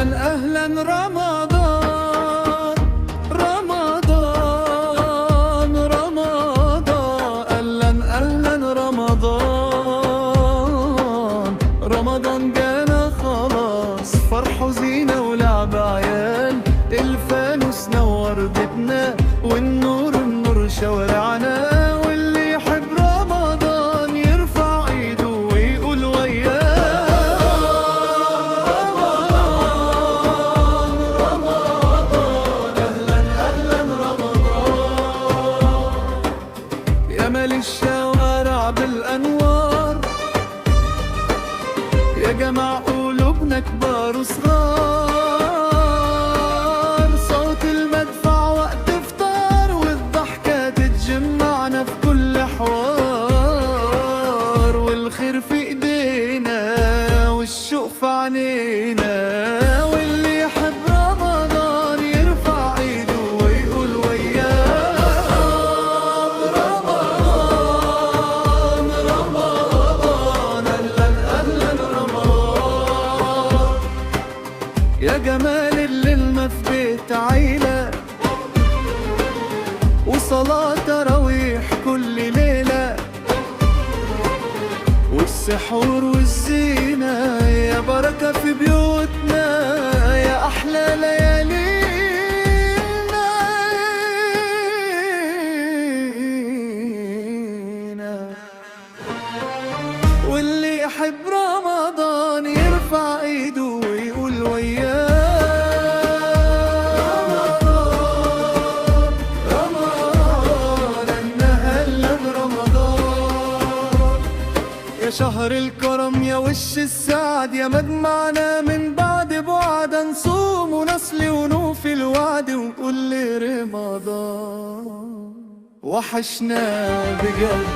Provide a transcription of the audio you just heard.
أهلا رمضان، رمضان رمضان، أهلا رمضان. رمضان جانا خلاص، فرح وزينة ولعب عيال، الفانوس نور بيتنا والنور النور شوارعنا. واللي يحب رمضان يرفع ايده ويقول وياه رمضان، رمضان، أهلا رمضان. يا مال الشوارع بالأنوار، يا جماع قلوبنا كبار وصغار. صوت المدفع وقت افطار، والضحكة تتجمعنا في كل حوار. والخير في ايدينا والشوق في عينينا. واللي يحب رمضان يرفع ايده ويقول وياه رمضان، رمضان، أهلا رمضان. يا جمال الليلنا في بيت عيلة، وصلاة تراويح كل ليلة، والسحور والزينة. يا بركة في بيوتنا، يا أحلى ليالينا. واللي يحب رمضان يرفع ايده ويقول وياه رمضان، رمضان، أهلا رمضان. يا شهر الكرم يا وش السعد، يا مجمعنا من بعد بعد. نصوم ونصلي ونوفي الوعد ونقول لرمضان وحشنا بجد.